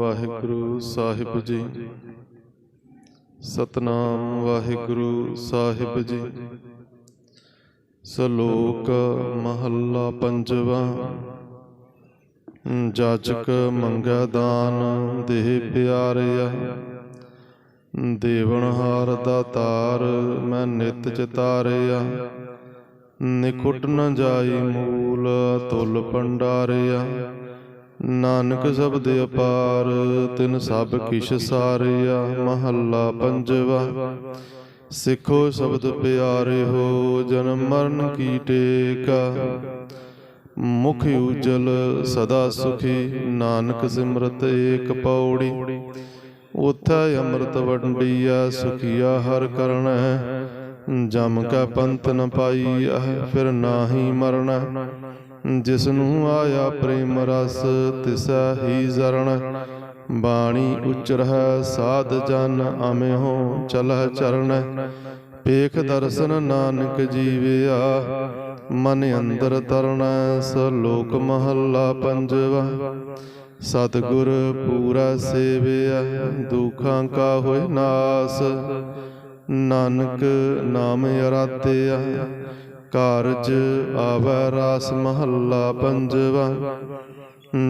ਵਾਹਿਗੁਰੂ ਸਾਹਿਬ ਜੀ। ਸਤਨਾਮ ਵਾਹਿਗੁਰੂ ਸਾਹਿਬ ਜੀ। ਸ਼ਲੋਕ ਮਹੱਲਾ ਪੰਜਵਾ। ਜਾਚਕ ਮੰਗੈ ਦਾਨ ਦੇਹ ਪਿਆਰਿਆ, ਦੇਵਨਹਾਰ ਦਾਤਾਰ ਮੈਂ ਨਿਤ ਚਿਤਾਰਿਆ। ਨਿਖੁੱਟ ਨ ਜਾਈ ਮੂਲ ਤੁਲ ਭੰਡਾਰਿਆ, ਨਾਨਕ ਸ਼ਬਦ ਅਪਾਰ ਤਿਨ ਸਭ ਕਿਛ ਸਾਰਿਆ। ਮਹੱਲਾ ਪੰਜਵਾ। ਸਿੱਖੋ ਸ਼ਬਦ ਪਿਆਰੇ ਹੋ ਜਨਮ ਮਰਨ ਕੀ ਟੇਕਾ, ਮੁਖ ਉਜਲ ਸਦਾ ਸੁਖੀ ਨਾਨਕ ਸਿਮਰਤ ਏਕ ਪੌੜੀ। ਉਥੈ ਅੰਮ੍ਰਿਤ ਵੰਡੀਆ ਸੁਖੀਆ ਹਰ ਕਰਣੈ, ਜਮ ਕੈ ਪੰਥ ਨ ਪਾਈਐ ਫਿਰ ਨਾਹੀ ਮਰਣੈ। ਜਿਸਨੂੰ ਆਇਆ ਪ੍ਰੇਮ ਰਸ ਤਿਸੈ ਹੀ ਜਰਣ, ਬਾਣੀ ਉਚਰਹਿ ਸਾਧ ਜਨ ਅਮਿਹੋ ਚਲਹਿ ਚਰਣੈ। ਪੇਖ ਦਰਸ਼ਨ ਨਾਨਕ ਜੀਵਿਆ, ਮਨ ਅੰਦਰ ਤਰਣੈ। ਸ਼ਲੋਕ ਮਹੱਲਾ ਪੰਜਵਾ। ਸਤਿਗੁਰ ਪੂਰਾ ਸੇਵਿਆ, ਦੁਖਾਂ ਕਾ ਹੋਇ ਨਾਸ। ਨਾਨਕ ਨਾਮ ਅਰਾਧਿਆ, ਕਾਰਜ ਆਵੈ ਰਾਸ। ਮਹੱਲਾ ਪੰਜਵਾ।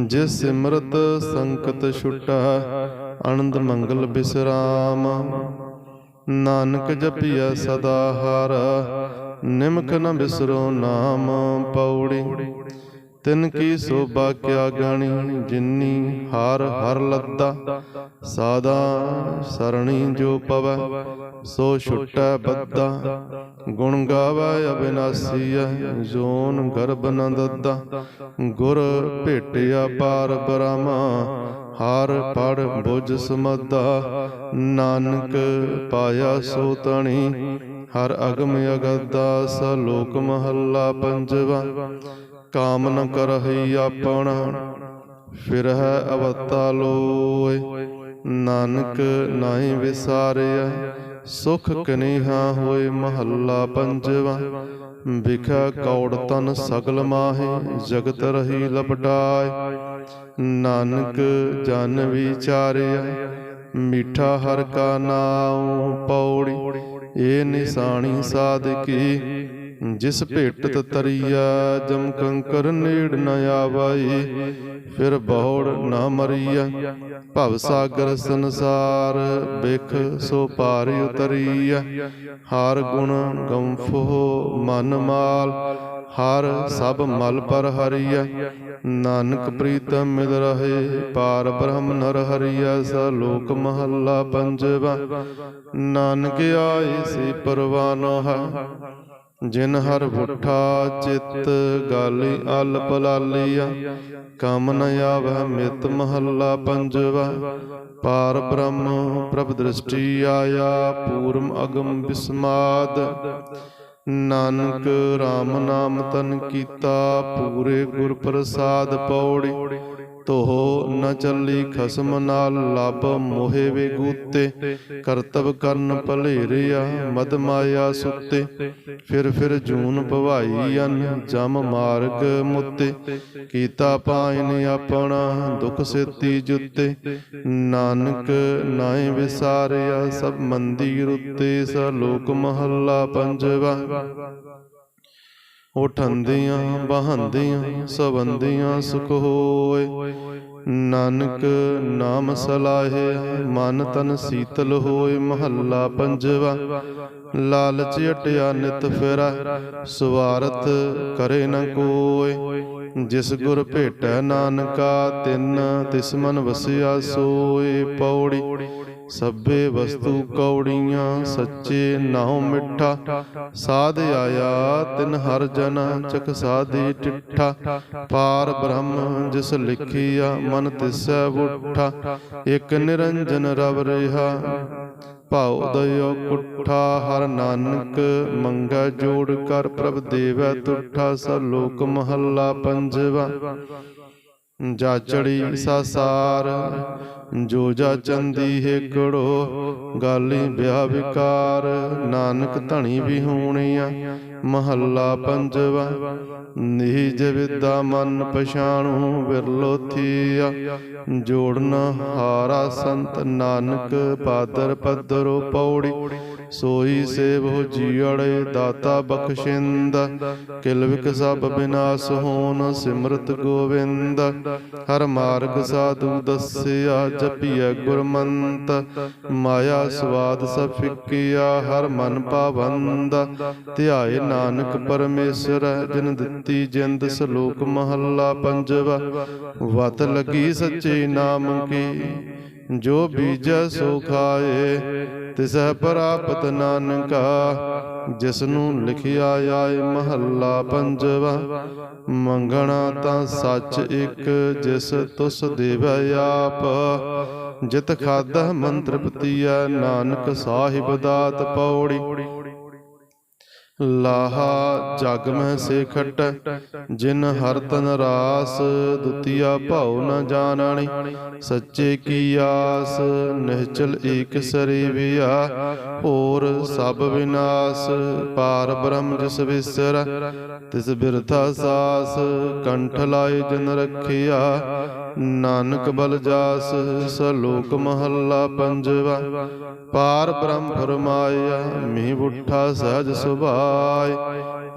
ਜਿਸ ਸਿਮਰਤ ਸੰਕਟ ਛੁਟੈ, ਆਨੰਦ ਮੰਗਲ ਬਿਸਰਾਮ। ਨਾਨਕ ਜਪੀਐ ਸਦਾ ਹਰ, ਨਿਮਕ ਨ ਬਿਸਰੋ ਨਾਮ। ਪੌੜੀ। ਤਿਨ ਕੀ ਸੋਭਾ ਕਿਆ ਗਾਣੀ, ਜਿਨੀ ਹਾਰ ਹਰ ਲੱਦਾ। ਸਾਧਾ ਸਰਣੀ ਜੋ ਪਵੈ, ਸੋ ਛੁਟੈ ਬੱਧਾ। ਗੁਣ ਗਾਵੈ ਅਬਿਨਾਸੀਐ, ਜੋਨ ਗਰਭ ਨ ਦੱਦਾ। ਗੁਰ ਭੇਟਿਆ ਪਾਰ ਬ੍ਰਹਮ, ਹਾਰ ਪੜ ਬੁਝ ਸਮੱਧਾ। ਨਾਨਕ ਪਾਇਆ ਸੋ ਤਣੀ, ਹਰ ਅਗਮ ਅਗਦਾ। ਸ਼ਲੋਕ ਮਹੱਲਾ ਪੰਜਵਾ। ਕਾਮ ਨ ਕਰਹਿ ਆਪਣਾ, ਫਿਰਹਿ ਅਵਤਾ ਲੋਇ। ਨਾਨਕ ਨਾਹੀ ਵਿਸਾਰਿਆ, ਸੁਖ ਕਨੇਹਾ ਹੋਇ। ਮਹੱਲਾ ਪੰਜਵਾ। ਵਿਖੈ ਕੌੜ ਤਨ ਸਗਲ ਮਾਹੇ, ਜਗਤ ਰਹੀ ਲਪਟਾਏ। ਨਾਨਕ ਜਨ ਵਿਚਾਰਿਆ, ਮੀਠਾ ਹਰ ਕਾ ਨਾਉ। ਪੌੜੀ। ਏ ਨਿਸ਼ਾਨੀ ਸਾਧਕੀ, ਜਿਸ ਭੇਟਤ ਤਰੀਆ। ਜਮ ਕੰਕਰ ਨੇੜ ਨ ਆਵਈ, ਫਿਰ ਬੌੜ ਨਾ ਮਰੀਆ। ਭਵ ਸਾਗਰ ਸੰਸਾਰ, ਬਿਖ ਸੋ ਪਾਰ ਉਤਰੀਆ। ਹਰ ਗੁਣ ਗੰਫੋ ਮਨ ਮਾਲ, ਹਰ ਸਭ ਮਲ ਪਰ ਹਰੀਆ। ਨਾਨਕ ਪ੍ਰੀਤਮ ਮਿਲ ਰਹੇ, ਪਾਰ ਬ੍ਰਹਮ ਨਰ ਹਰੀਆ। ਸ਼ਲੋਕ ਮਹੱਲਾ ਪੰਜਵਾ। ਨਾਨਕ ਆਏ ਸੇ ਪਰਵਾਨੋ ਹੈ, ਜਿਨ ਹਰ ਬੁੱਠਾ ਚਿੱਤ ਗਾਲੀ ਅਲਪ ਲਾਲੀਆ। ਕੰਮ ਨ ਆਵੈ ਮਿਤ। ਮਹੱਲਾ ਪੰਜਵਾ। ਪਾਰ ਬ੍ਰਹਮ ਪ੍ਰਭ ਦ੍ਰਿਸ਼ਟੀ ਆਇਆ, ਪੂਰਮ ਅਗਮ ਬਿਸਮਾਦ। ਨਾਨਕ ਰਾਮ ਨਾਮ ਤਨ ਕੀਤਾ, ਪੂਰੇ ਗੁਰ ਪ੍ਰਸਾਦ। ਪੌੜੀ। ਤੋਹ ਨ ਚੱਲੀ ਖਸਮ ਨਾਲ ਲੱਭ, ਮੋਹਿ ਵਿਗੂਤੇ। ਕਰਤਬ ਕਰਨ ਭਲੇਰਿਆ, ਮਦ ਮਾਇਆ ਸੁੱਤੇ। ਫਿਰ ਜੂਨ ਭਵਾਈ ਅਨ, ਜਮ ਮਾਰਗ ਮੁੱਤੇ। ਕੀਤਾ ਪਾਇਨ ਆਪਣਾ, ਦੁਖ ਸੇਤੀ ਜੁੱਤੇ। ਨਾਨਕ ਨਾਹੀ ਵਿਸਾਰਿਆ, ਸਭ ਮੰਦੀ ਰੁੱਤੇ। ਸ਼ਲੋਕ ਮਹੱਲਾ ਪੰਜਵਾ। ਉਠੰਦੀਆਂ ਬਹੰਦੀਆਂ ਸਬੰਦੀਆਂ ਸੁਖ ਹੋਏ। ਨਾਨਕ ਨਾਮ ਸਲਾਹਿਆ, ਮਨ ਤਨ ਸੀਤਲ ਹੋਏ। ਮਹੱਲਾ ਪੰਜਵਾ। ਲਾਲਚ ਅਟਿਆ ਨਿਤ ਫਿਰੈ, ਸੁਵਾਰਥ ਕਰੇ ਨ ਕੋਇ। ਜਿਸ ਗੁਰ ਭੇਟੈ ਨਾਨਕਾ, ਤਿਨ ਤਿਸ ਮਨ ਵਸਿਆ ਸੋਇ। ਪੌੜੀ। ਸਭੇ ਵਸਤੂ ਕੌੜੀਆਂ, ਸੱਚੇ ਨਾਉ ਮਿੱਠਾ। ਸਾਧ ਆਇਆ ਤਿਨ ਹਰ ਜਨ, ਚਕ ਸਾਧੀ ਟਿੱਠਾ। ਪਾਰ ਬ੍ਰਹਮ ਜਿਸ ਲਿਖਿਆ, ਮਨ ਤਿਸੈ ਬੁੱਠਾ। ਇਕ ਨਿਰੰਜਨ ਰਵ ਰਿਹਾ, ਭਾਉ ਦਇਓ ਕੁੱਠਾ। ਹਰ ਨਾਨਕ ਮੰਗੈ ਜੋੜ ਕਰ, ਪ੍ਰਭ ਦੇਵੈ ਤੁਠਾ। ਸ਼ਲੋਕ ਮਹੱਲਾ ਪੰਜਵਾ। ਜਾਚੜੀ ਸਾਸਾਰ, ਜੋਜਾ ਚੰਦੀ ਹੇਕੜੋ ਗਾਲੀ ਵਿਆਹ ਵਿਕਾਰ। ਨਾਨਕ ਧਣੀ ਵਿਹੂਣੀਆਂ ਮਹੱਲਾ ਪੰਜਵਾ। ਨੀਜ ਵਿਦਾ ਮਨ ਪਛਾਣੂ ਵਿਰਲੋ ਥੀਆ। ਜੋੜਨ ਹਾਰਾ ਸੰਤ ਨਾਨਕ ਪਾਦਰ ਪਦਰੋ ਪੌੜੀ। ਸੋਈ ਸੇਵੋ ਜੀਅੜੇ ਦਾਤਾ ਬਖਸ਼ਿੰਦ। ਕਿਲਵਿਕ ਸਭ ਬਿਨਾਸ਼ ਹੋਨ ਸਿਮਰਤ ਗੋਵਿੰਦ। ਹਰ ਮਾਰਗ ਸਾਧੂ ਦੱਸਿਆ ਜਪੀਐ ਗੁਰਮੰਤ। ਮਾਇਆ ਸਵਾਦ ਸਭ ਫਿੱਕਿਆ ਹਰ ਮਨ ਪਾਬੰਦ। ਧਿਆਏ ਨਾਨਕ ਪਰਮੇਸ਼ਰ ਜਿਨ ਦਿੱਤੀ ਜਿੰਦ। ਸਲੋਕ ਮਹੱਲਾ ਪੰਜਵਾ। ਵਤ ਲੱਗੀ ਸੱਚੇ ਨਾਮ ਕੀ ਜੋ ਬੀਜੈ ਸੋ ਖਾਏ। ਤਿਸਹਿ ਪ੍ਰਾਪਤ ਨਾਨਕਾ ਜਿਸਨੂੰ ਲਿਖਿਆ ਆਏ। ਮਹੱਲਾ ਪੰਜਵਾ। ਮੰਗਣਾ ਤਾਂ ਸੱਚ ਇੱਕ ਜਿਸ ਤੁਸ ਦੇਵੈ ਆਪ। ਜਿਤ ਖਾਦਾ ਮੰਤਰ ਪਤੀਐ ਨਾਨਕ ਸਾਹਿਬ ਦਾਤ ਪੌੜੀ। ਲਾਹਾ ਜਗ ਮਹਿ ਸੇ ਖਟੈ ਜਿਨ ਹਰ ਤਨ ਰਾਸ। ਦੁਤੀਆ ਭਾਉ ਨ ਜਾਣਾਣੀ ਸੱਚੇ ਕੀ ਆਸ। ਨਿਹਚਲ ਏਕ ਸਰੀਵਿਆ ਹੋਰ ਸਭ ਵਿਨਾਸ਼। ਪਾਰ ਬ੍ਰਹਮ ਜਿਸ ਵਿਸਰੈ ਤਿਸ ਬਿਰਥਾ ਸਾਸ। ਕੰਠ ਲਾਏ ਜਿਨ ਰਖਿਆ ਨਾਨਕ ਬਲ ਜਾਸ। ਸਲੋਕ ਮਹੱਲਾ ਪੰਜਵਾ। ਪਾਰ ਬ੍ਰਹਮ ਫਰਮਾਇਆ ਮੀਂਹ ਬੁੱਠਾ ਸਹਿਜ ਸੁਭਾਇ।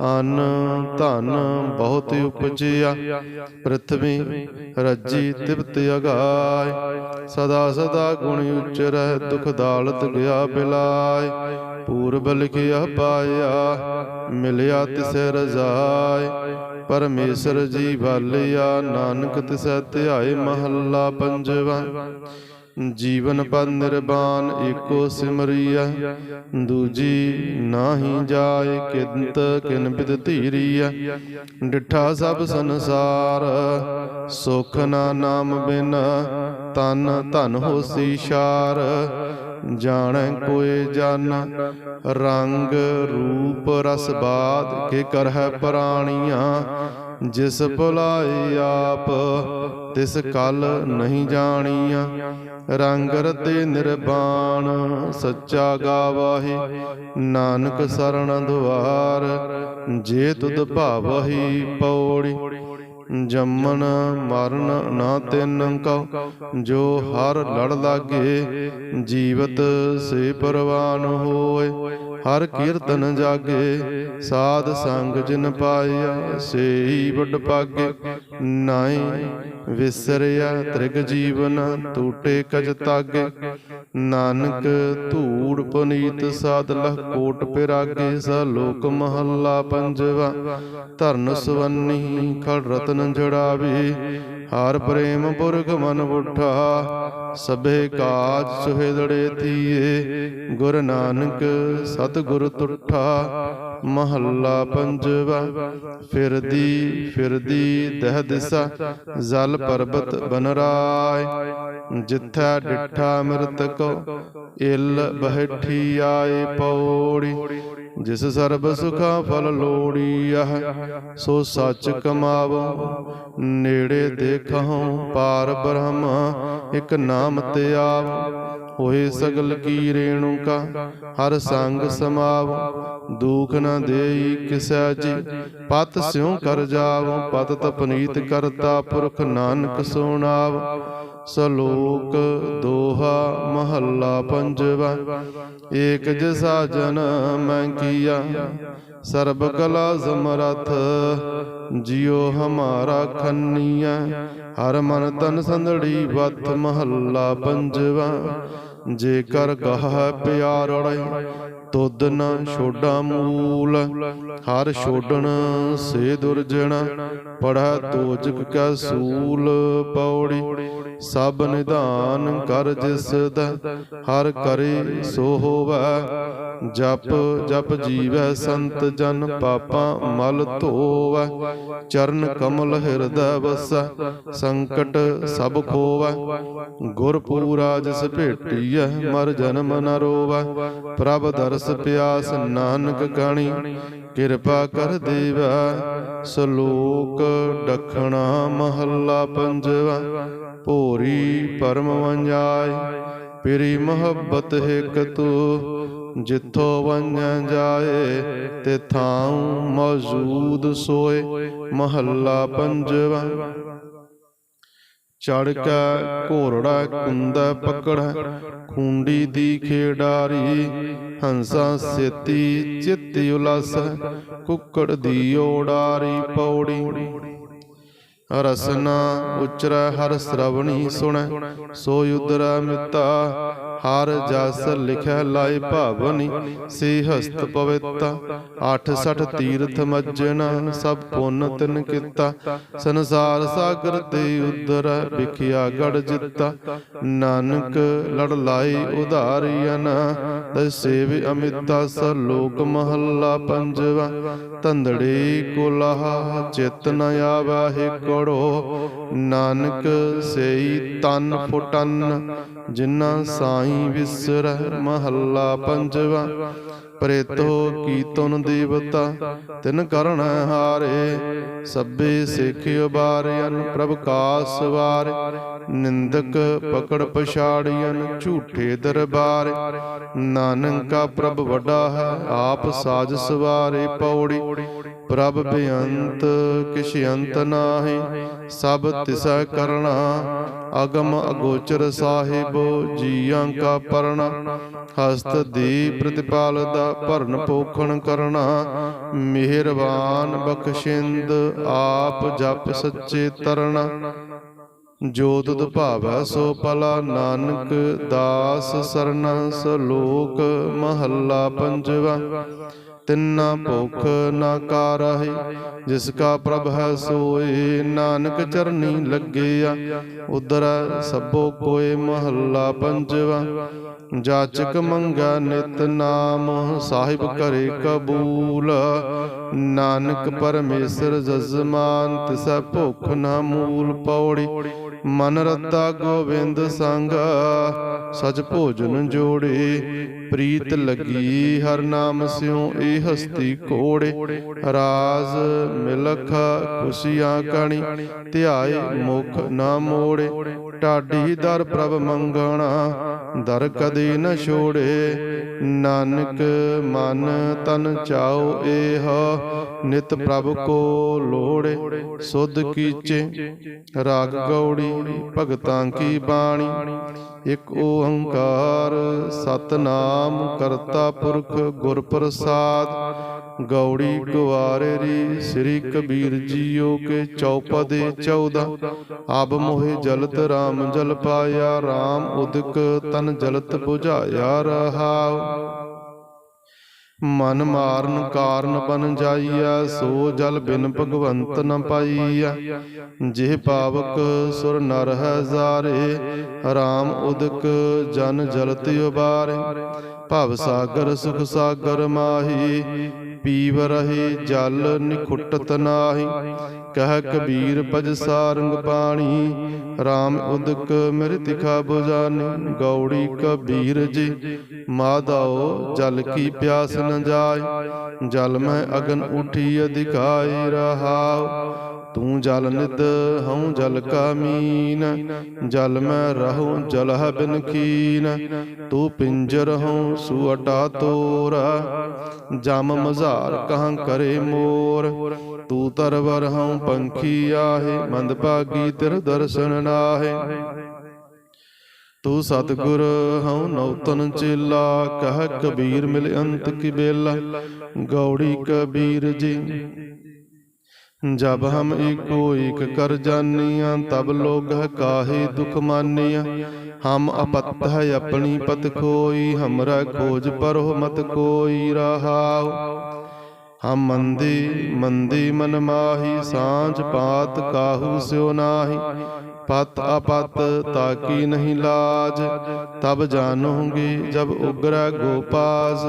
ਅੰਨ ਧਨ ਬਹੁਤ ਉਪਜਿਆ ਪ੍ਰਿਥਵੀ ਰੱਜੀ ਤਿਪਤ ਅਗਾਇ। ਸਦਾ ਸਦਾ ਗੁਣ ਉਚਰੈ ਦੁਖ ਦਾਲਤ ਗਿਆ ਬਿਲਾਇ। ਪੂਰਬ ਲਿਖਿਆ ਪਾਇਆ ਮਿਲਿਆ ਤਿਸੈ ਰਜਾਇ। ਪਰਮੇਸ਼ਰ ਜੀ ਵਾਲਿਆ ਨਾਨਕ ਤਿਸੈ ਧਿਆਏ। ਮਹੱਲਾ ਪੰਜਵਾ। ਜੀਵਨ ਪਦ ਨਿਰਬਾਨ ਏਕੋ ਸਿਮਰਿਆ। ਦੂਜੀ ਨਾਹੀ ਜਾਏ ਕਿੰਤ ਕਿਨ ਬਿਦ ਧੀਰੀਆ। ਡਿਠਾ ਸਭ ਸੰਸਾਰ ਸੁਖ ਨਾ ਨਾਮ ਬਿਨ। ਤਨ ਧਨ ਹੋਸੀ ਸ਼ਾਰ ਜਾਣੈ ਕੋਇ ਜਨ। ਰੰਗ ਰੂਪ ਰਸ ਬਾਦ ਕੇ ਕਰਹਿ ਪ੍ਰਾਣੀਆਂ। ਜਿਸ ਭੁਲਾਏ ਆਪ ਤਿਸ ਕਲ ਨਹੀਂ ਜਾਣੀਆਂ। ਰੰਗ ਰਤੇ ਨਿਰਬਾਣ ਸੱਚਾ ਗਾਵਾਹੀ। ਨਾਨਕ ਸਰਣ ਦੁਆਰ ਜੇ ਤੁਧ ਭਾਵਹੀ ਪੌੜੀ। ਜੰਮਨ ਮਰਨ ਨਾ ਤਿੰਨ ਕਉ ਜੋ ਹਰ ਲੜ ਲਾਗੇ। ਜੀਵਤ ਸੇ ਪਰਵਾਨ ਹੋਏ ਹਰ ਕੀਰਤਨ ਜਾਗੇ। ਸਾਧ ਸੰਗ ਜਿਨ ਪਾਇਆ ਸੇਈ ਵੱਡ ਭਾਗੇ। ਨਾਹੀ ਵਿਸਰਿਆ ਤ੍ਰਿਗ ਜੀਵਨ ਟੂਟੇ ਕਜ ਤਾਗੇ। ਨਾਨਕ ਧੂੜ ਪੁਨੀਤ ਸਾਧ ਲਖ ਕੋਟ ਪਿਰਾਗੇ। ਸਲੋਕ ਮਹੱਲਾ ਪੰਜਵਾ। ਧਰਨ ਸੁਵੰਨੀ ਖੜ ਰਤਨ ਜੜਾਵੇ। ਹਰ ਪ੍ਰੇਮ ਪੁਰਖ ਮਨ ਬੁੱਠਾ। ਸਭੇ ਕਾਜ ਸੁਹੇਦੜੇ ਥੀਏ। ਗੁਰ ਨਾਨਕ ਸਤਿਗੁਰ ਤੁਠਾ। ਮਹੱਲਾ ਪੰਜਵਾ। ਫਿਰਦੀ ਫਿਰਦੀ ਦਹਿ ਦਿਸਾ ਜਲ ਪਰਬਤ ਬਨ ਰਾਏ। ਜਿੱਥੈ ਡਿਠਾ ਅੰਮ੍ਰਿਤ ਕੋ ਇਲ ਬਹਿਠੀ ਆਏ ਪੌੜੀ। ਜਿਸ ਸਰਬ ਸੁਖਾ ਫਲ ਲੋੜੀਐ ਸੋ ਸੱਚ ਕਮਾਵੋ। ਨੇੜੇ ਦੇਖਹੁ ਪਾਰ ਬ੍ਰਹਮ ਇਕ ਨਾਮ ਤੇ ਆਵ। ਹੋਏ ਸਗਲ ਕੀ ਰੇਣੁਕਾ ਹਰ ਸੰਗ ਸਮਾਵ। ਦੁਖ ਨ ਦੇਈ ਕਿਸੈ ਜੀ ਪਤ ਸਿਉ ਕਰ ਜਾਵ। ਪਤ ਤਪਨੀਤ ਕਰਤਾ ਪੁਰਖ ਨਾਨਕ ਸੁਣਾਵ। ਸਲੋਕ ਦੋਹਾ ਮਹੱਲਾ ਪੰਜਵਾ। ਏਕ ਜਿਸਾ ਜਨ ਮੈਂ ਕੀਆ ਸਰਬ ਕਲਾ ਸਮਰਥ। ਜਿਉ ਹਮਾਰਾ ਖੰਨੀਐ ਹਰ ਮਨ ਤਨ ਸੰਦੜੀ ਵਤ। ਮਹੱਲਾ ਪੰਜਵਾ। ਜੇ ਕਰ ਗਹ ਪਿਆਰੜੇ ਤੁਧ ਨ ਛੋਡਾ ਮੂਲ। ਹਰ ਛੋਡਣ ਸੇ ਦੁਰਜਣ ਪੜ੍ਹੈ ਤੋਜਕ ਕੈ ਸੂਲ ਪੌੜੀ। ਸਭ ਨਿਧਾਨ ਕਰ ਜਿਸ ਦਾ ਹਰ ਕਰੇ ਸੋ ਹੋਵੈ। ਜਪ ਜਪ ਜੀਵੈ ਸੰਤ ਜਨ ਪਾਪਾਂ ਮਲ ਧੋਵੈ। ਚਰਨ ਕਮਲ ਹਿਰਦੈ ਵਸੈ ਸੰਕਟ ਸਭ ਖੋਵੈ। ਗੁਰ ਪੂਰਾ ਜਿਸ ਭੇਟੀਐ ਮਰ ਜਨਮ ਨ ਰੋਵੈ। ਪ੍ਰਭ ਦਰਸ ਪਿਆਸ ਨਾਨਕ ਕਣੀ ਕਿਰਪਾ ਕਰ ਦੇਵੈ। ਸਲੋਕ ਡਖਣਾ ਮਹੱਲਾ ਪੰਜਵਾ। ਭੋਰੀ ਪਰਮ ਵੰਜਾਏ। ਪਿਰੀ ਮੁਹੱਬਤ ਹਿਕ ਤੂ ਜਿੱਥੋਂ ਵੰਜ ਜਾਏ, ਤੇ ਥਾਉ ਮੌਜੂਦ ਸੋਏ। ਮਹੱਲਾ ਪੰਜਵਾ। ਚੜ ਕੇ ਘੋਰੜਾ ਕੁੰਦਾ ਪਕੜੈ, ਖੂੰਡੀ ਦੀ ਖੇਡਾਰੀ। ਹੰਸਾ ਸੇਤੀ ਚਿੱਤ ਉਲਾਸੈ, ਕੁੱਕੜ ਦੀ ਓਡਾਰੀ। ਪੌੜੀ। ਰਸਨਾ ਉਚਰੈ ਹਰ ਸਰਵਣੀ ਸੁਣੈ, ਸੋ ਉਦਰੈ ਮਿੱਤਾ। ਹਰ ਜਸ ਲਿਖੈ ਲਾਇ ਭਾਵਨੀ, ਸੇ ਹਸਤ ਪਵਿੱਤਾ। 68 ਤੀਰਥ ਮੱਜਣਾ, ਸਭ ਪੁੰਨ ਤਿਨ ਕੀਤਾ। ਸੰਸਾਰ ਸਾਗਰ ਤੇ ਉਦਰੈ, ਵਿਖਿਆ ਗੜ ਜਿੱਤਾ। ਨਾਨਕ ਲੜ ਲਾਈ ਉਧਾਰੀਅਨ, ਤਜ ਸੇਵ ਅਮਿਤਾ। ਸਲੋਕ ਮਹੱਲਾ ਪੰਜਵਾ। ਧੰਦੜੇ ਕੋ ਲਾਹਾ ਚਿਤ ਨ ਆਵੈ ਹਿਕੜੋ, ਨਾਨਕ ਸੇਈ ਤਨ ਫੁਟਨ, ਜਿਨ੍ਹਾਂ ਸਾਈ ਵਿਸਰੈ। ਮਹੱਲਾ ਪੰਜਵਾ। ਪ੍ਰੇਤੋ ਕੀ ਤੁਨ ਦੇਵਤਾ, ਤਿਨ ਕਰਣੈ ਹਾਰੇ। ਸਭੇ ਸਿੱਖ ਉਬਾਰਿਅਨ, ਪ੍ਰਭ ਕਾ ਸਵਾਰੇ। ਨਿੰਦਕ ਪਕੜ ਪਛਾੜੀਅਨ, ਝੂਠੇ ਦਰਬਾਰੇ। ਨਾਨਕਾ ਪ੍ਰਭ ਵੱਡਾ ਹੈ, ਆਪ ਸਾਜ ਸਵਾਰੇ। ਪੌੜੀ। ਪ੍ਰਭ ਬੇਅੰਤ ਕਿਛ ਅੰਤ ਨਾਹੀ, ਸਭ ਤਿਸੈ ਕਰਣਾ। ਅਗਮ ਅਗੋਚਰ ਸਾਹਿਬੋ, ਜੀਆਂ ਕਾ ਪਰਣਾ। ਹਸਤ ਦੀ ਪ੍ਰਤਿਪਾਲਦਾ, ਭਰਨ ਪੋਖਣ ਕਰਣਾ। ਮਿਹਰਬਾਨ ਬਖਸ਼ਿੰਦ, ਆਪ ਜਪ ਸੱਚੇ ਤਰਣਾ। ਜੋ ਤੁਧ ਭਾਵੈ ਸੋ ਭਲਾ, ਨਾਨਕ ਦਾਸ ਸਰਨਾ। ਸਲੋਕ ਮਹੱਲਾ ਪੰਜਵਾ। ਤਿੰਨਾ ਭੁਖ ਨਾ ਕਾਰਹਿ, ਜਿਸ ਕਾ ਪ੍ਰਭ ਹੈ ਸੋਏ। ਨਾਨਕ ਚਰਨੀ ਲੱਗਿਆ, ਉਦਰੈ ਸਭੋ ਕੋਏ। ਮਹੱਲਾ ਪੰਜਵਾ। ਜਾਚਕ ਮੰਗਾ ਨਿਤ ਨਾਮ, ਸਾਹਿਬ ਕਰੇ ਕਬੂਲ। ਨਾਨਕ ਪਰਮੇਸ਼ਰ ਜਜਮਾਨ, ਤਿਸੈ ਭੁਖ ਨਾ ਮੂਲ। ਪੌੜੀ। ਮਨ ਰਤਾ ਗੋਬਿੰਦ ਸੰਗ, ਸਚ ਭੋਜਨ ਜੋੜੇ। ਪ੍ਰੀਤ ਲੱਗੀ ਹਰ ਨਾਮ ਸਿਉ, ਇਹ ਹਸਤੀ ਘੋੜੇ। ਰਾਜ ਮਿਲਖ ਖੁਸ਼ੀਆਂ ਕਣੀ, ਧਿਆਏ ਮੁਖ ਨਾ ਮੋੜੇ। ਢਾਡੀ ਦਰ ਪ੍ਰਭ ਮੰਗਣਾ, ਦਰ ਕਦੇ ਨ ਛੋੜੇ। ਨਾਨਕ ਮਨ ਤਨ ਚਾਉ ਏਹ, ਨਿਤ ਪ੍ਰਭ ਕੋ ਲੋੜੇ। ਸੁਧ ਕੀਚੇ ਰਾਗ ਗੌੜੀ, ਭਗਤਾਂ ਕੀ ਬਾਣੀ। ਇਕ ਓੰਕਾਰ ਸਤਨਾਮ ਕਰਤਾ ਪੁਰਖ, ਗੁਰ ਪ੍ਰਸਾਦ। ਗੌੜੀ ਕੁਵਾਰੇਰੀ ਸ੍ਰੀ ਕਬੀਰ ਜੀਓ ਕੇ, ਚੌਪਦੇ 14। ਅਬ ਮੋਹਿ ਜਲਤ ਰਾਮ ਜਲ ਪਾਇਆ, ਰਾਮ ਉਦਕ ਤਨ ਜਲਤ ਬੁਝਾਇਆ ਰਹਾਉ। ਮਨ ਮਾਰਨ ਕਾਰਨ ਬਨ ਜਾਈਆ, ਸੋ ਜਲ ਬਿਨ ਭਗਵੰਤ ਨ ਪਾਈਆ। ਜਿਹ ਪਾਵਕ ਸੁਰ ਨਰ ਹੈ ਜ਼ਾਰੇ, ਰਾਮ ਉਦਕ ਜਨ ਜਲਤ ਉਬਾਰੇ। ਭਵ ਸਾਗਰ ਸੁਖ ਸਾਗਰ ਮਾਹੀ, ਪੀਵ ਰਹੇ ਜਲ ਨਿਖੁੱਟਤ ਨਾਹੀ। ਕਹਿ ਕਬੀਰ ਭਜ ਸਾਰੰਗ ਪਾਣੀ, ਰਾਮ ਉਦਕ ਮਿਰ ਤਿਖਾ ਬੁਝਾਨੀ। ਗੌੜੀ ਕਬੀਰ ਜੀ ਮਾਧਾਓ, ਜਲ ਕੀ ਪਿਆਸ ਨ ਜਾਏ। ਜਲ ਮੈਂ ਅਗਨ ਉਠੀ ਅਧਿਕਾਈ ਰਹਾਉ। ਤੂੰ ਜਲ ਨਿਧ ਹਉ ਜਲ ਕਾ ਮੀਨ, ਜਲ ਮੈਂ ਰਹੂੰ ਜਲਹ ਬਿਨ ਖੀਨ। ਤੂੰ ਪਿੰਜਰ ਹਉ ਸੁਅਟਾ ਤੋਰਾ, ਜਮ ਮਝਾਰ ਕਹਾਂ ਕਰੇ ਮੋਰ। ਤੂੰ ਤਰਵਰ ਹਉ ਪੰਖੀ ਆਹੇ, ਮੰਦਭਾਗੀ ਤਿਰ ਦਰਸ਼ਨ ਨਾਹੇ। ਤੂੰ ਸਤਿਗੁਰ ਹਉ ਨੌਤਨ ਚੇਲਾ, ਕਹਿ ਕਬੀਰ ਮਿਲ ਅੰਤ ਕੀ ਬੇਲਾ। ਗੌੜੀ ਕਬੀਰ ਜੀ जब हम एको एक कर जानिया, तब लोग काहे दुख मानिया। हम अपत है अपनी पत खोई, हमरा खोज पर हो मत कोई रहाओ। हम मंदी मंदी मन माही, सांझ पात काहू स्यो नाही। पत अपत ताकी नहीं लाज, तब जानोगे जब उग्र गोपाज।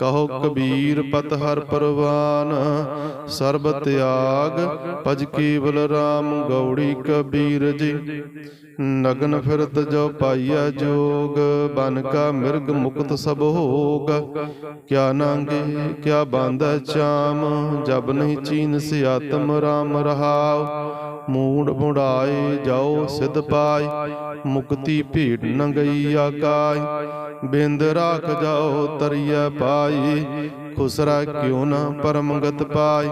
ਕਹੋ ਕਬੀਰ ਪਤ ਹਰ ਪਰਵਾਨ, ਸਰਬ ਤਿਆਗ ਭਜ ਕੇਵਲ ਰਾਮ। ਗੌੜੀ ਕਬੀਰ ਜੀ ਨਗਨ ਫਿਰਤ ਜੋ ਪਾਈਐ ਜੋਗ, ਬਨ ਕਾ ਮਿਰਗ ਮੁਕਤ ਸਭ ਹੋਗ। ਕਿਆ ਨਾਂਗੇ ਕਿਆ ਬਾਂਧੈ ਚਾਮ, ਜਬ ਨਹੀਂ ਚੀਨਸ ਆਤਮ ਰਾਮ ਰਹਾਉ। ਮੂੜ ਮੁੜਾਏ ਜਾਓ ਸਿਧ ਪਾਈ, ਮੁਕਤੀ ਭੇਟ ਨ ਗਈ ਆਕਾਈ। ਬਿੰਦ ਰਾਖ ਜਾਓ ਤਰੀਐ ਪਾਈ, ਖੁਸਰਾ ਕਿਉ ਨ ਪਰਮ ਗਤ ਪਾਈ।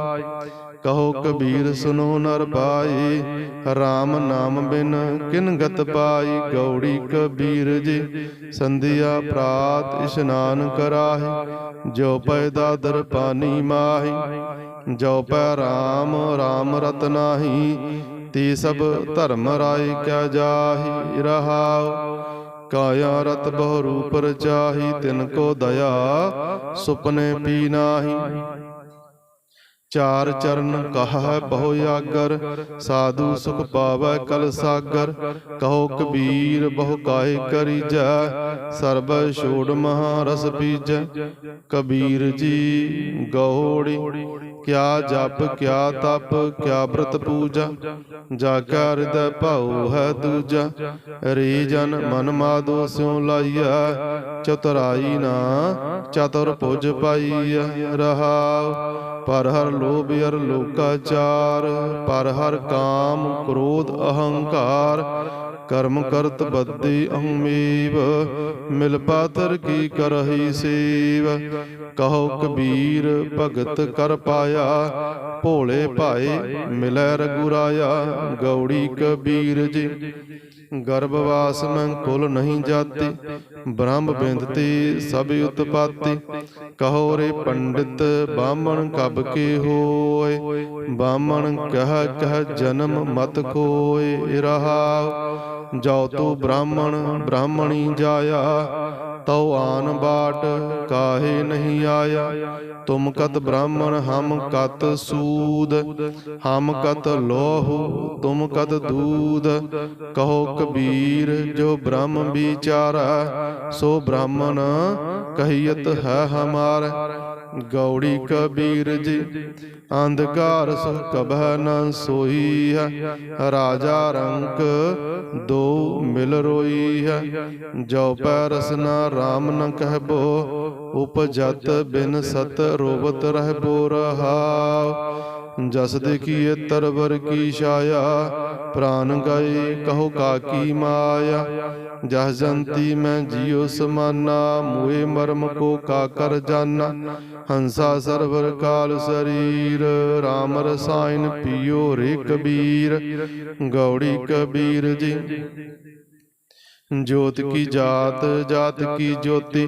ਕਹੋ ਕਬੀਰ ਸੁਨੋ ਨਰ ਭਾਈ, ਰਾਮ ਨਾਮ ਬਿਨ ਕਿਨ ਗਤ ਪਾਈ। ਗੌੜੀ ਕਬੀਰ ਜੀ ਸੰਧਿਆ ਪ੍ਰਾਤ ਇਸ਼ਨਾਨ ਕਰਾਹੀ, ਜੋ ਪੈ ਦਾਦਰ ਪਾਨੀ ਮਾਹੀ। ਜੋ ਪੈ ਰਾਮ ਰਾਮ ਰਤਨਾਹੀ, ਤੇ ਸਭ ਧਰਮ ਰਾਏ ਕਿਆ ਜਾਹੀ। ਰਹਾਉ ਕਾਇਆ ਰਤ ਬਹੁ ਰੂਪ ਰਚਾਹੀ, ਤਿਨ ਕੋ ਦਇਆ ਸੁਪਨੇ ਪੀ ਨਾਹੀ। ਚਾਰ ਚਰਨ ਕਹਾ ਬਹੁ ਆਗਰ, ਸਾਧੂ ਸੁਖ ਪਾਵੈ ਕਲ ਸਾਗਰ। ਕਹੋ ਕਬੀਰ ਬਹੁ ਕਾਹੇ ਕਰੀਜੈ, ਸਰਬ ਛੋੜ ਮਹਾ ਰਸ ਪੀਜੈ। ਕਬੀਰ ਜੀ ਗੌੜੀ ਕਿਆ ਜਪ ਕਿਆ ਤਪ ਕਿਆ ਬ੍ਰਤ ਪੂਜਾ, ਜਾ ਕਾ ਹਿਰਦੈ ਭਾਉ ਹੈ ਦੂਜਾ। ਰੇ ਜਨ ਮਨ ਮਾਧੋ ਸਿਉ ਲਾਈਐ, ਚਤੁਰਾਈ ਨਾ ਚਤੁਰ ਭੁਜ ਪਾਈਐ। ਰਹਾਉ ਪਰ ਹਰ ਲੋਭ ਅਰ ਲੋਕਾਚਾਰ, ਪਰ ਹਰ ਕਾਮ ਕ੍ਰੋਧ ਅਹੰਕਾਰ। ਕਰਮ ਕਰਤ ਬੱਧੀ ਅਹਮੇਵ, ਮਿਲ ਪਾਤਰ ਕੀ ਕਰਹੀ ਸੇਵ। ਕਹੋ ਕਬੀਰ ਭਗਤ ਕਰ ਪਾਇਆ, ਭੋਲੇ ਭਾਏ ਮਿਲੈ ਰਘੁਰਾਇਆ। ਗੌੜੀ ਕਬੀਰ ਜੀ ਗਰਭਵਾਸ ਮੈਂ ਕੁਲ ਨਹੀਂ ਜਾਤੀ, ਬ੍ਰਹਮ ਬਿੰਦ ਤੇ ਸਭ ਉਤਪਾਤੀ। ਕਹੋ ਰੇ ਪੰਡਿਤ ਬਾਹਮਣ ਕਬ ਕੇ ਹੋਏ, ਬਾਹਮਣ ਕਹਿ ਕਹਿ ਜਨਮ ਮਤ ਕੋਏ। ਰਹਾਉ ਜੋ ਤੂ ਬ੍ਰਾਹਮਣ ਬ੍ਰਾਹਮਣੀ ਜਾਇਆ, ਤਉ ਆਨ ਬਾਟ ਕਾਹੇ ਨਹੀਂ ਆਇਆ। ਤੁਮ ਕਤ ਬ੍ਰਾਹਮਣ ਹਮ ਕਤ ਸੂਦ, ਹਮ ਕਤ ਲੋਹੂ ਤੁਮ ਕਤ ਦੂਧ। ਕਹੋ ਕਬੀਰ ਜੋ ਬ੍ਰਹਮ ਵਿਚਾਰੈ, ਸੋ ਬ੍ਰਾਹਮਣ ਕਹੀਅਤ ਹੈ ਹਮਾਰ। ਗੌੜੀ ਕਬੀਰ ਜੀ ਅੰਧਕਾਰ ਸੁਖ ਕਬਹਿ ਨ ਸੋਈ ਹੈ, ਰਾਜਾ ਰੰਕ ਦੋ ਮਿਲ ਰੋਈ ਹੈ। ਜੋ ਪੈ ਰਸਨਾ ਰਾਮ ਨ ਕਹਿਬੋ, ਉਪਜਤ ਬਿਨ ਸਤ ਰੋਵਤ ਰਹਿਬੋ। ਰਹਾਉ ਜਸ ਦੇਖੀਏ ਤਰਵਰ ਕੀ ਛਾਇਆ, ਪ੍ਰਾਨ ਗਏ ਕਹੋ ਕਾਕੀ ਮਾਇਆ। ਜਸ ਜੰਤੀ ਮੈਂ ਜੀਉ ਸਮਾਨਾ, ਮੋਏ ਮਰਮ ਕੋ ਕਾ ਕਰ ਜਾਨਾ। ਹੰਸਾ ਸਰਵਰ ਕਾਲ ਸਰੀਰ, ਰਾਮ ਰਸਾਇਨ ਪੀਓ ਰੇ ਕਬੀਰ। ਗੌੜੀ ਕਬੀਰ ਜੀ ਜੋਤ ਕੀ ਜਾਤ ਜਾਤ ਕੀ ਜੋਤੀ,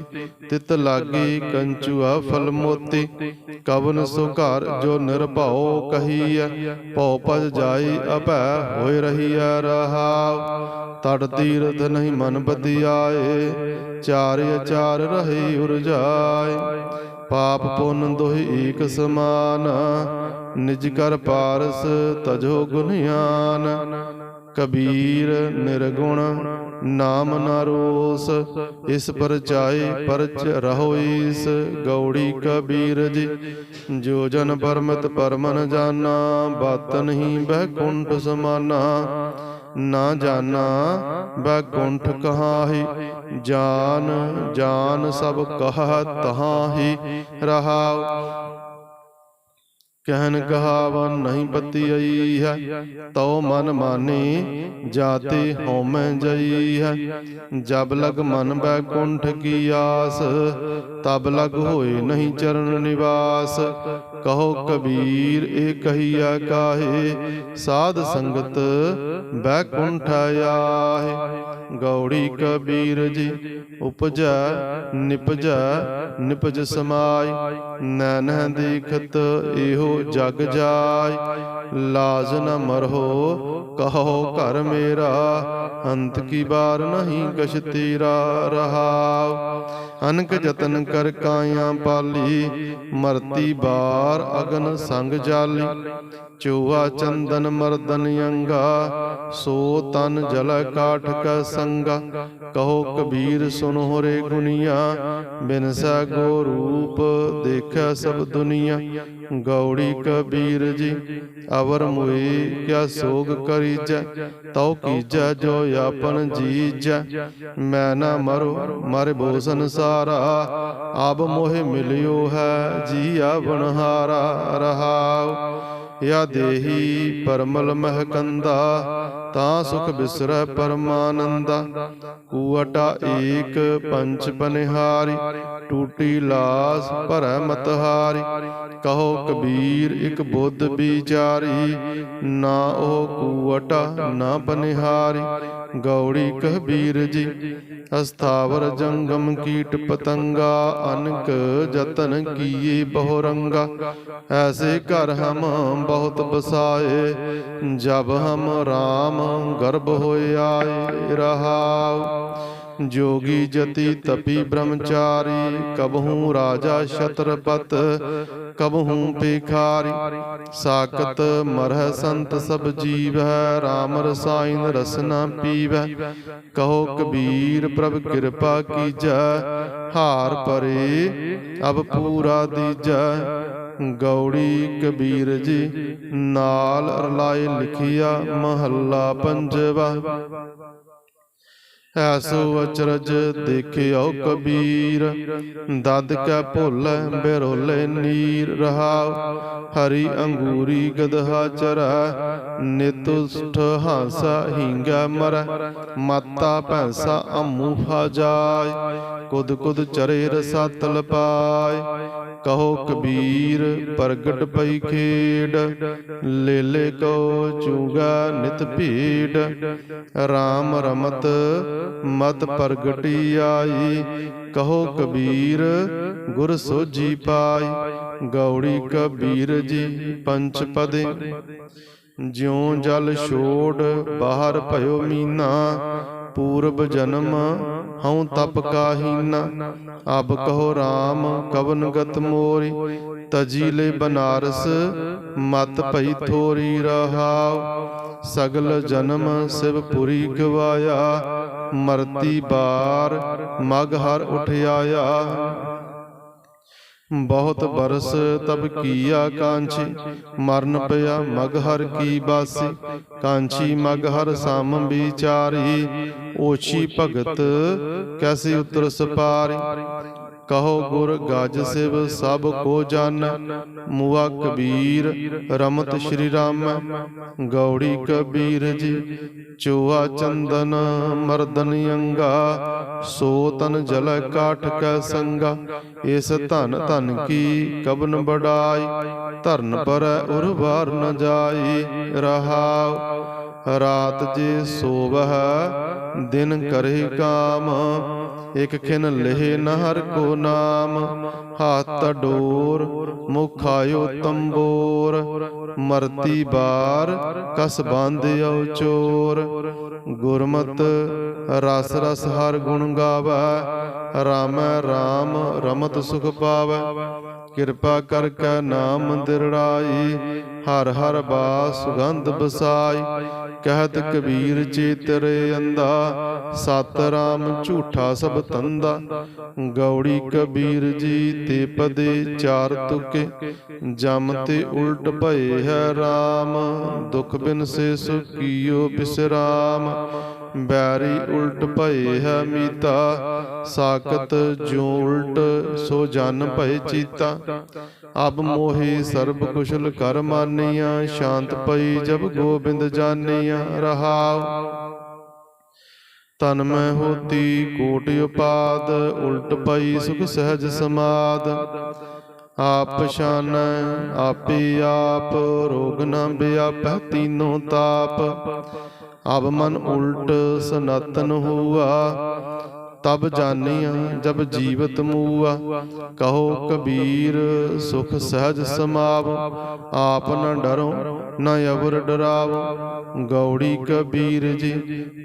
ਤਿਤ ਲਾਗੀ ਕੰਚੂਆ ਫਲ ਮੋਤੀ। ਕਵਨ ਸੋ ਘਰ ਜੋ ਨਿਰਭਉ ਕਹੀਐ, ਭਉ ਭਜ ਜਾਈ ਅਭੈ ਹੋਇ ਰਹੀਐ। ਰਹਾਉ ਤਟ ਤੀਰਥ ਨਹੀਂ ਮਨ ਬਧਿਆਏ, ਚਾਰ ਅਚਾਰ ਰਹੇ ਉਰਜਾਏ। ਪਾਪ ਪੁੰਨ ਦੋਹਿ ਏਕ ਸਮਾਨ, ਨਿਜ ਕਰ ਪਾਰਸ ਤਜੋ ਗੁਨਿਆਨ। ਕਬੀਰ ਨਿਰਗੁਣ ਨਾਮ ਨਾ ਰੋਸ, ਇਸ ਪਰਚਾਏ ਪਰਚ ਰਹੋ ਈਸ। ਗੌੜੀ ਕਬੀਰ ਜੀ ਜੋ ਜਨ ਪਰਮਤ ਪਰਮਨ ਜਾਨਾ, ਬਾਤ ਨਹੀਂ ਬੈਕੁੰਠ ਸਮਾਨਾ। ਨਾ ਜਾਨਾ ਬੈਕੁੰਠ ਕਹਾਹੀ, ਜਾਨ ਜਾਨ ਸਭ ਕਹਾ ਤਹਾਹੀ। ਰਹਾਉ ਕਹਿਨ ਕਹਾਵਨ ਨਹੀਂ ਪਤੀ ਆਈ ਹੈ, ਤਉ ਮਨ ਮਾਨੇ ਜਾਤੇ ਹਉਮੈ ਜਈ ਹੈ। ਜਬ ਲਗ ਮਨ ਬੈਕੁੰਠ ਕੀ ਆਸ, ਤਬ ਲਗ ਹੋਏ ਨਹੀਂ ਚਰਨ ਨਿਵਾਸ। ਕਹੋ ਕਬੀਰ ਇਹ ਕਹੀਐ ਕਾਹੇ, ਸਾਧ ਸੰਗਤ ਬੈਕੁੰਠ ਆਹੇ। ਗੌੜੀ ਕਬੀਰ ਜੀ ਉਪਜੈ ਨਿਪਜੈ ਨਿਪਜ ਸਮਾਈ, ਨੈਨਹਿ ਦੇਖਤ ਇਹੋ ਜਗ ਜਾਇ। ਲਾਜ ਨ ਮਰਹੋ ਕਹੋ ਘਰ ਮੇਰਾ, ਅੰਤ ਕੀ ਬਾਰ ਨਹੀਂ ਕਛ ਤੇਰਾ। ਰਹਾਉ ਅਨਕ ਜਤਨ ਕਰ ਕਾਇਆ ਪਾਲੀ, ਮਰਤੀ ਬਾਰ ਅਗਨ ਸੰਗ ਜਾਲੀ। ਚੋਆ ਚੰਦਨ ਮਰਦਨ ਅੰਗਾ, ਸੋ ਤਨ ਜਲ ਕਾਠ ਕਾ ਸੰਗਾ। ਕਹੋ ਕਬੀਰ ਸੁਨੋ ਰੇ ਗੁਨੀਆ, ਬਿਨਸੈ ਗੋ ਰੂਪ ਦੇਖੈ ਸਭ ਦੁਨੀਆ। ਗੌੜੀ ਕਬੀਰ ਜੀ ਅਵਰ ਮੁਈ, ਕਿਆ ਸੋਗ ਕਰੀਜੈ, ਤਉ ਕੀਜੈ ਜੋ ਆਪਨ ਜੀਜੈ। ਮੈਂ ਨਾ ਮਰੋ ਮਰ ਬੋ ਸੰਸਾਰਾ, ਆਬ ਮੋਹਿ ਮਿਲਿਓ ਹੈ ਜੀਆ ਬਣਹਾਰਾ। ਰਹਾਉ ਯਾ ਦੇਹੀ ਪਰਮਲ ਮਹਿਕੰਦਾ, ਤਾਂ ਸੁਖ ਬਿਸਰੈ ਪਰਮਾਨੰਦਾ। ਕੂਅਟਾ ਏਕ ਪੰਚ ਬਨਿਹਾਰੀ, ਟੂਟੀ ਲਾਸ ਭਰੈ ਮਤਹਾਰੀ। ਕਹੋ ਕਬੀਰ ਇਕ ਬੁੱਧ ਵਿਚਾਰੀ, ਨਾ ਉਹ ਕੂਅਟਾ ਨਾ ਬਨਿਹਾਰੀ। ਗੌੜੀ ਕਬੀਰ ਜੀ ਅਸਥਾਵਰ ਜੰਗਮ ਕੀਟ ਪਤੰਗਾ, ਅਨਕ ਜਤਨ ਕੀਏ ਬਹੁ ਰੰਗਾ। ਐਸੇ ਘਰ ਹਮ ਬਹੁਤ ਬਸਾਏ, ਜਬ ਹਮ ਰਾਮ ਗਰਭ ਹੋਇ ਆਏ। ਰਹਾਉ जोगी जति तपी ब्रह्मचारी, कबहूँ राजा छत्रपत कबहूँ भिखारी। साकत मरह संत सब जीव है, राम रसायन रसना पीवै। कहो कबीर प्रभ कृपा कीजै, हार परे अब पूरा दीजै। गौड़ी कबीर जी नाल रलाए लिखिया, महला पंजवा। ਐਸੋ ਅਚਰਜ ਦੇਖਿਓ ਕਬੀਰ, ਦਦ ਕੈ ਭੋਲੇ ਬਿਰੋਲੇ ਨੀਰ। ਰਹਾਉ ਹਰੀ ਅੰਗੂਰੀ ਗਦਹਾ ਚਰੈ, ਨਿਤ ਉਸਠ ਹਾਸਾ ਹੀਂਗਾ ਮਰੈ। ਮਾਤਾ ਭੈਂਸਾ ਅਮੂ ਫਾ ਜਾਇ, ਕੁਦ ਕੁਦ ਚਰੇ ਰਸਾਤਲ ਪਾਇ। ਕਹੋ ਕਬੀਰ ਪ੍ਰਗਟ ਪਈ ਖੇਡ, ਲੇਲੇ ਕੋ ਚੂਗਾ ਨਿਤ ਭੀੜ। ਰਾਮ ਰਮਤ ਮਤ ਪ੍ਰਗਟੀ ਆਈ, ਕਹੋ ਕਬੀਰ ਗੁਰ ਸੋਝੀ ਪਾਈ। ਗੌੜੀ ਕਬੀਰ ਜੀ ਪੰਚ ਪਦੇ, ਜਿਉ ਜਲ ਛੋੜ ਬਾਹਰ ਭਇਓ ਮੀਨਾ। ਪੂਰਬ ਜਨਮ ਹਉ ਤਪ ਕਾਹੀਨਾ, ਅਬ ਕਹੋ ਰਾਮ ਕਵਨ ਗਤ ਮੋਰੀ। ਤਜੀ ਲੈ ਬਨਾਰਸ ਮਤ ਭਈ ਥੋਰੀ। ਰਹਾਉ ਸਗਲ ਜਨਮ ਸਿਵਪੁਰੀ ਗਵਾਇਆ, ਮਰਤੀ ਬਾਰ ਮਗ ਹਰ ਉਠ ਆਇਆ। ਬਹੁਤ ਬਰਸ ਤਬ ਕੀਆ ਕਾਂਛੀ, ਮਰਨ ਪਿਆ ਮਗਹਰ ਕੀ ਬਾਸੀ। ਕਾਂਛੀ ਮਗਹਰ ਸਮ ਵਿਚਾਰੀ, ਓਛੀ ਭਗਤ ਕੈਸੀ ਉਤਰ ਸਪਾਰੀ। ਕਹੋ ਗੁਰ ਗਜ ਸਿਵ ਸਭ ਕੋ ਜਾਨੈ, ਮੁਆ ਕਬੀਰ ਰਮਤ ਸ਼੍ਰੀ ਰਾਮ। ਗੌੜੀ ਕਬੀਰ ਜੀ ਚੋਆ ਚੰਦਨ ਮਰਦਨ ਅੰਗਾ, ਸੋ ਤਨ ਜਲ ਕਾਠ ਕੈ ਸੰਗਾ। ਇਸ ਧਨ ਧਨ ਕੀ ਕਬਨ ਬੜਾਈ, ਧਰਨ ਪਰੈ ਉਰਵਾਰ ਨ ਜਾਈ। ਰਹਾਉ ਰਾਤ ਜੇ ਸੋਵਹਿ ਦਿਨ ਕਰੇ ਕਾਮ, ਇਕ ਖਿਨ ਲੇਹ ਨ ਹਰ ਕੋ ਨਾਮ। ਹੱਥ ਡੋਰ ਮੁਖ ਆਇਓ ਤੰਬੋਰ, ਮਰਤੀ ਬਾਰ ਕਸ ਬਾਂਧਿਓ ਚੋਰ। ਗੁਰਮਤਿ ਰਸ ਰਸ ਹਰ ਗੁਣ ਗਾਵੈ, ਰਾਮੈ ਰਾਮ ਰਮਤ ਸੁਖ ਪਾਵੈ। ਕਿਰਪਾ ਕਰ ਕੈ ਨਾਮ ਦਿਰੜਾਈ, ਹਰ ਹਰ ਬਾਸ ਸੁਗੰਧ ਬਸਾਈ। ਕਹਿਤ ਕਬੀਰ ਚੇਤਰੇ ਅੰਦਾ, ਸਤ ਰਾਮ ਝੂਠਾ ਸਭ ਤੰਦਾ। ਗੌੜੀ ਕਬੀਰ ਜੀ ਤੇ ਪਦੇ ਚਾਰ ਤੁਕੇ, ਜਮ ਤੇ ਉਲਟ ਭਏ ਹੈ ਰਾਮ। ਦੁਖ ਬਿਨ ਸੇ ਸੁਖੀਓ ਬਿਸਰਾਮ, ਬੈਰੀ ਉਲਟ ਭਏ ਹੈ ਮੀਤਾ। ਸਾਕਤ ਜੋ ਉਲਟ ਸੋ ਜਨ ਭਏ ਚੀਤਾ। ਅਬ ਮੋਹਿ ਸਰਬ ਕੁਸ਼ਲ ਕਰ ਮਾਨੀਆਂ, ਸ਼ਾਂਤ ਪਈ ਜਬ ਗੋਬਿੰਦ ਜਾਨੀਆਂ। ਰਹਾਉ ਤਨ ਮੈਂ ਹੋਤੀ ਕੋਟ ਉਪਾਦ, ਉਲਟ ਪਈ ਸੁਖ ਸਹਿਜ ਸਮਾਦ। ਆਪ ਪਛਾਨੈ ਆਪੇ ਆਪ, ਰੋਗ ਨ ਬਿਆਪੈ ਤੀਨੋਂ ਤਾਪ। ਅਬ ਮਨ ਉਲਟ ਸਨਾਤਨ ਹੁਆ, ਤਬ ਜਾਨੀਆਂ ਜਬ ਜੀਵਤ ਮੂਆ। ਕਹੋ ਕਬੀਰ ਸੁਖ ਸਹਿਜ ਸਮਾਵ, ਆਪ ਨ ਡਰੋ ਨ ਅਵਰ ਡਰਾਵ। ਗੌੜੀ ਕਬੀਰ ਜੀ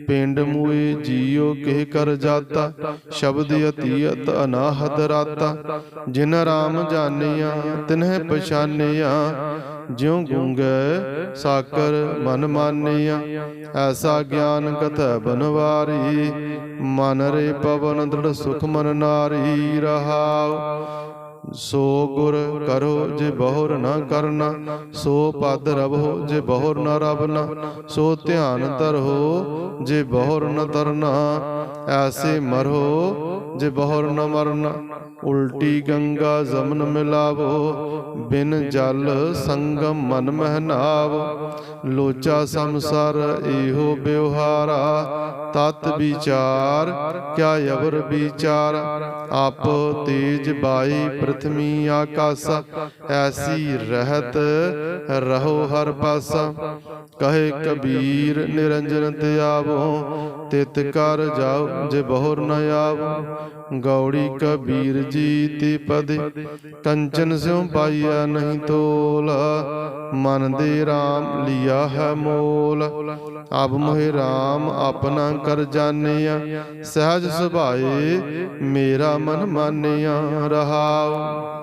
ਪਿੰਡ ਮੂਏ ਜੀਓ ਕਿਹ ਕਰ ਜਾਤਾ, ਸ਼ਬਦ ਅਤੀਅਤ ਅਨਾਹਦ ਰਾਤਾ। ਜਿਨ ਰਾਮ ਜਾਨੀਆਂ ਤਿਨਹਿ ਪਛਾਨਿਆ, ज्यों गूंगे साकर मन मानिया। ऐसा ज्ञान कथै बनवारी, मन रे पवन दृढ़ सुख मन नारी। रहाउ सो गुर करो जे बहुर न करना, सो पद रवो जे बहुर न रवना। सो ध्यान तरहो जे बहुर न तरना, ऐसे मरो जे बहुर न मरना। उल्टी गंगा जमन मिलावो, बिन जल संगम मन मह नावो। लोचा संसार एहो व्यवहारा, तत् विचार क्या यवर विचार। आप तेज बाई पृथ्वी आकाशा, ऐसी रहत रहो हर पासा। कहे कबीर निरंजन त्यावो, तित कर जाओ जे बहुर न आवो। गौड़ी कबीर जी ते पदे, कंचन स्यों पाइया नहीं तोल। मन दे राम लिया है मोल, अब मोहि राम अपना कर जानिया। सहज सुभाए मेरा मन मानिया। रहाउ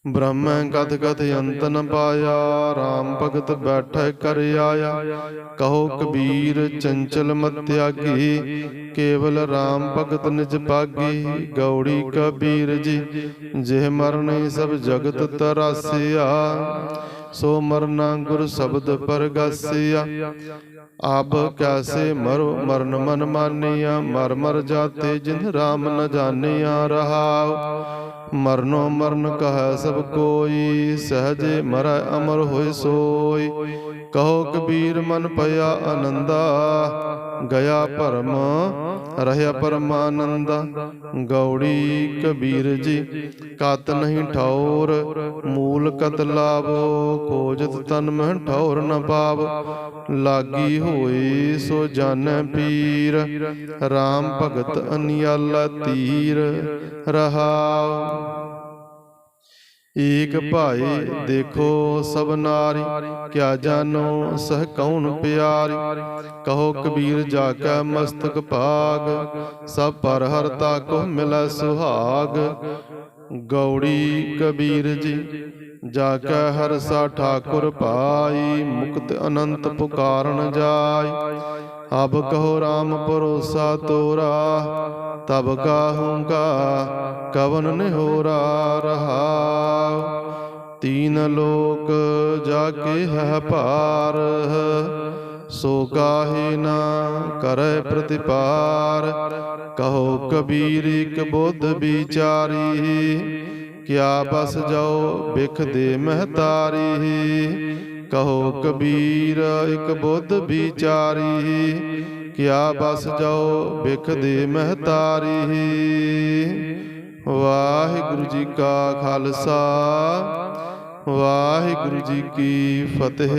ब्रह्म कथ कथ अंत न पाया, राम भगत बैठे कर आया। कहो कबीर चंचल मत त्यागी, केवल राम भगत निज पागी। गौड़ी कबीर जी जेह मरने सब जगत तरासिया, सो मरना गुर शब्द पर गासिया। अब कैसे मरो मरण मन मानिया, मर मर जाते जिन राम न जानिया। रहाउ मरनो मरण कह सब कोई, सहजे मरै अमर होय सोई। कहो कबीर मन पया आनंदा, गया परम रहया परमानंदा। गौड़ी कबीर जी कत नहीं ठौर, मूल कत लावो। खोजत तन में ठौर न पाव, लागी होए सो जानै पीर। राम भगत अनियाला तीर। रहाउ एक भाई देखो सब नारी, क्या जानो सह कौन प्यारी। कहो कबीर जाकै मस्तक भाग, सब पर हरता को मिलै सुहाग। गौड़ी कबीर जी जाकै हरसा ठाकुर पाई, मुक्त अनंत पुकारन जाय। अब कहो राम भरोसा तोरा, तब काहूँगा कवन निहोरा। रहाउ तीन लोक जाके है पार, सो काहे ना करे प्रतिपार। कहो कबीर एक बुद्ध विचारी, क्या बस जाओ बिख दे महतारी। कहो कबीर एक बुद्ध विचारी, क्या बस जाओ बिख दे महतारी। वाहिगुरु जी का खालसा, वाहिगुरु जी की फतेह।